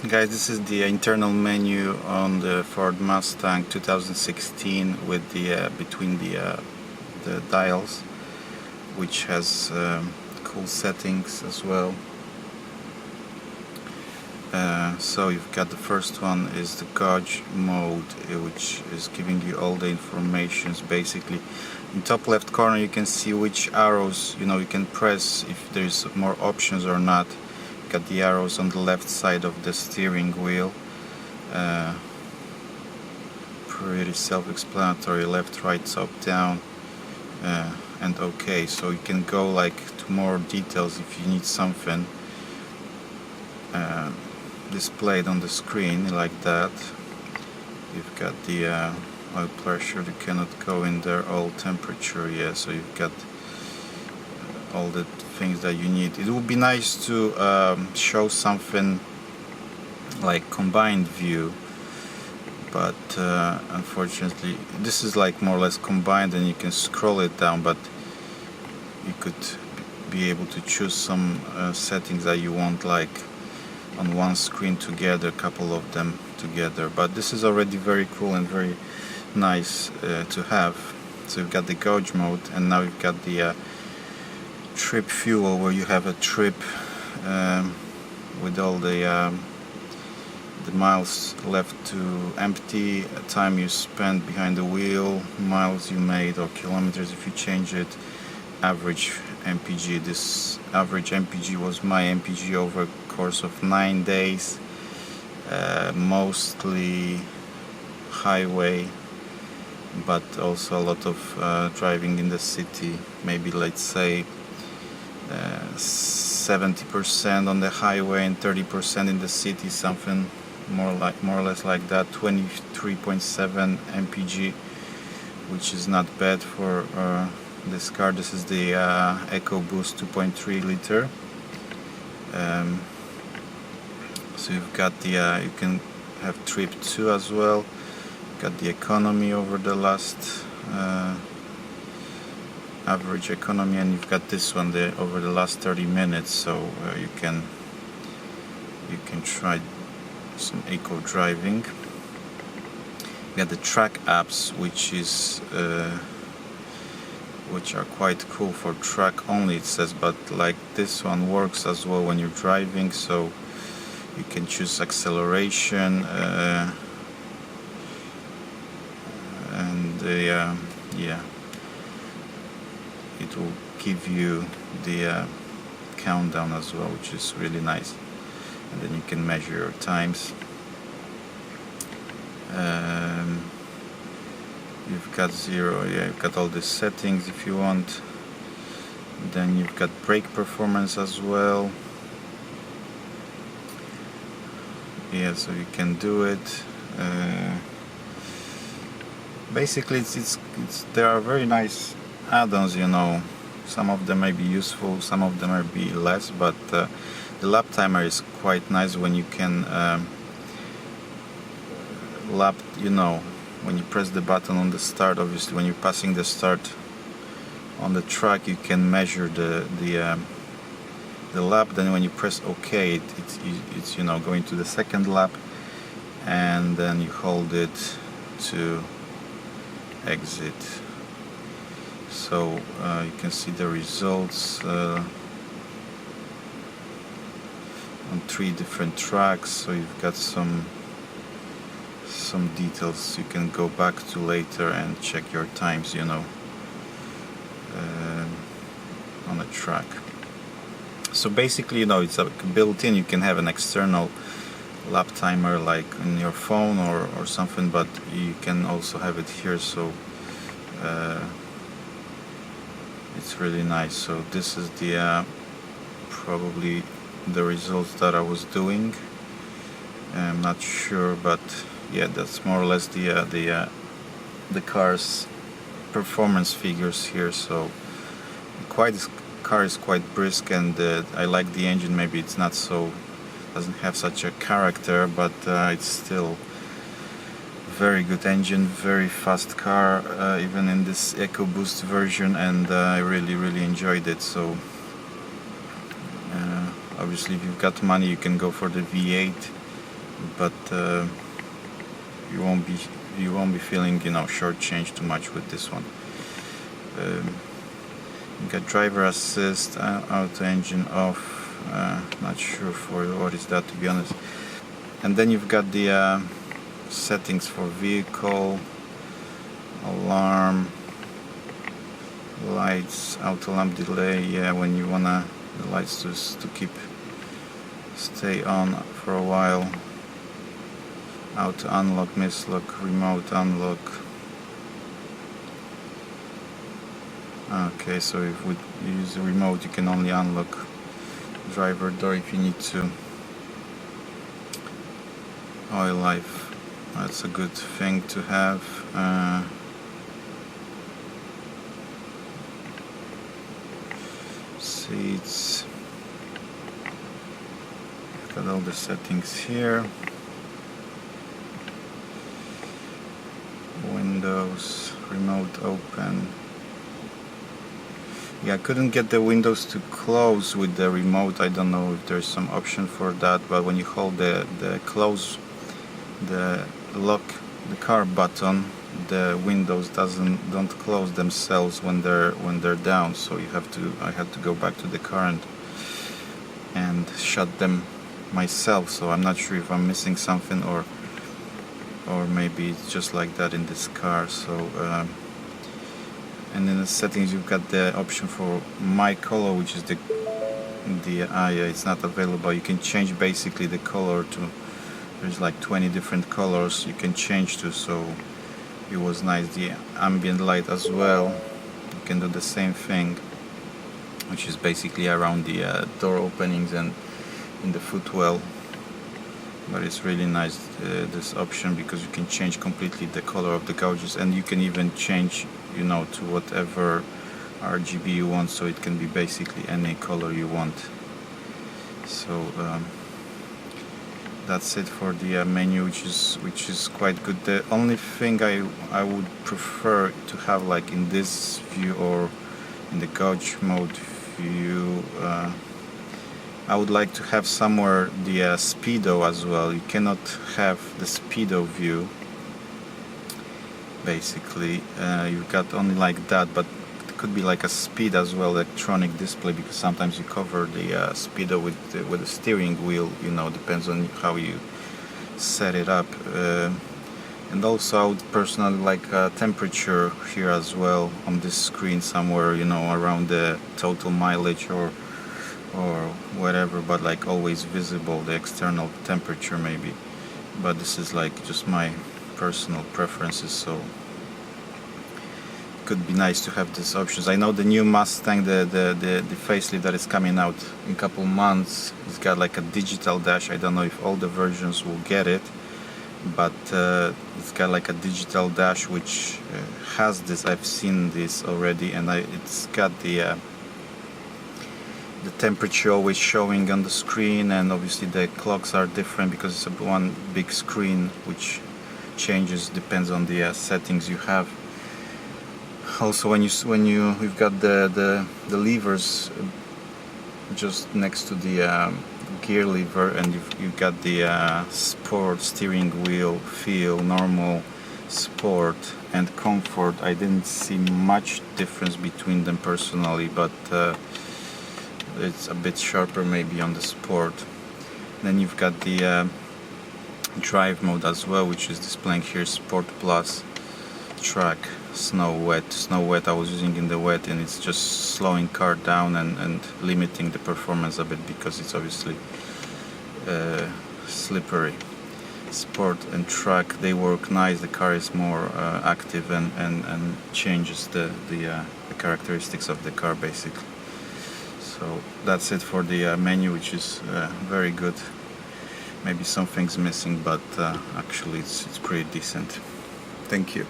Guys, this is the internal menu on the Ford Mustang 2016 with the between the dials, which has cool settings as well. So you've got the first one is the gauge mode, which is giving you all the informations. Basically, in top left corner you can see which arrows you can press if there's more options or not. Got the arrows on the left side of the steering wheel. Pretty self-explanatory: left, right, up, down, and OK. So you can go like to more details if you need something displayed on the screen like that. You've got the oil pressure. You cannot go in there. Oil temperature, yeah. So you've got all the things that you need. It would be nice to show something like combined view, but unfortunately this is like more or less combined, and you can scroll it down, but you could be able to choose some settings that you want like on one screen together, a couple of them together. But this is already very cool and very nice to have. So you've got the gauge mode, and now you've got the trip fuel, where you have a trip with all the miles left to empty, time you spent behind the wheel, miles you made, or kilometers if you change it, average MPG. This average MPG was my MPG over a course of 9 days, mostly highway, but also a lot of driving in the city. Maybe let's say 70% on the highway and 30% in the city, something more or less like that. 23.7 mpg, which is not bad for this car. This is the EcoBoost 2.3 liter. So you've got the you can have trip 2 as well. Got the economy over the last average economy, and you've got this one there over the last 30 minutes. So you can try some eco driving. You got the track apps, which are quite cool for track only, it says, but like this one works as well when you're driving. So you can choose acceleration and yeah, it will give you the countdown as well, which is really nice, and then you can measure your times. You've got zero, yeah, you've got all the settings if you want. Then you've got brake performance as well. Yeah, so you can do it. Basically, it's there are very nice add-ons. Some of them may be useful, some of them may be less, but the lap timer is quite nice when you can lap. When you press the button on the start, obviously when you're passing the start on the track, you can measure the lap. Then when you press OK, it's going to the second lap, and then you hold it to exit. So you can see the results on 3 different tracks. So you've got some details you can go back to later and check your times, on a track. So basically, it's built-in. You can have an external lap timer like on your phone or something, but you can also have it here. So it's really nice. So this is the probably the results that I was doing. I'm not sure, but yeah, that's more or less the car's performance figures here. So the car is quite brisk, and I like the engine. Maybe it's not doesn't have such a character, but it's still very good engine, very fast car, even in this EcoBoost version, and I really enjoyed it. So obviously if you've got money, you can go for the V8 but you won't be feeling, you know, shortchanged too much with this one. You got driver assist, auto engine off. Not sure for what is that, to be honest. And then you've got the settings for vehicle, alarm, lights, auto lamp delay. Yeah, when you wanna the lights to stay on for a while. Auto unlock, mislock, remote unlock. Okay, so if we use the remote, you can only unlock driver door if you need to. Oil life, that's a good thing to have. Seats, got all the settings here. Windows, remote open. Yeah, I couldn't get the windows to close with the remote. I don't know if there's some option for that, but when you hold the lock the car button, the windows don't close themselves when they're down. So I had to go back to the car and shut them myself. So I'm not sure if I'm missing something or maybe it's just like that in this car. So and in the settings you've got the option for my color, which is yeah, it's not available. You can change basically the color to, there's like 20 different colors you can change to, so it was nice. The ambient light as well, you can do the same thing, which is basically around the door openings and in the footwell. But it's really nice, this option, because you can change completely the color of the gauges, and you can even change, you know, to whatever RGB you want, so it can be basically any color you want. So that's it for the menu, which is quite good. The only thing I would prefer to have, like in this view or in the gauge mode view, I would like to have somewhere the speedo as well. You cannot have the speedo view. Basically, you've got only like that, but it could be like a speed as well, electronic display, because sometimes you cover the speedo with the steering wheel. You know, depends on how you set it up. And also, I would personally like temperature here as well on this screen somewhere. You know, around the total mileage or whatever, but like always visible, the external temperature maybe. But this is like just my personal preferences, so it could be nice to have these options. I know the new Mustang, the facelift that is coming out in a couple months, it's got like a digital dash. I don't know if all the versions will get it, but it's got like a digital dash which has this. I've seen this already, and it's got the temperature always showing on the screen, and obviously the clocks are different because it's one big screen which changes, depends on the settings you have. Also, we've got the levers just next to the gear lever, and you've got the sport, steering wheel, feel, normal, sport and comfort. I didn't see much difference between them personally, but it's a bit sharper maybe on the sport. Then you've got the drive mode as well, which is displaying here, Sport Plus, track, snow wet. I was using in the wet, and it's just slowing car down and limiting the performance a bit because it's obviously slippery. Sport and track, they work nice. The car is more active and changes the characteristics of the car basically. So that's it for the menu, which is very good. Maybe something's missing, but actually it's pretty decent. Thank you.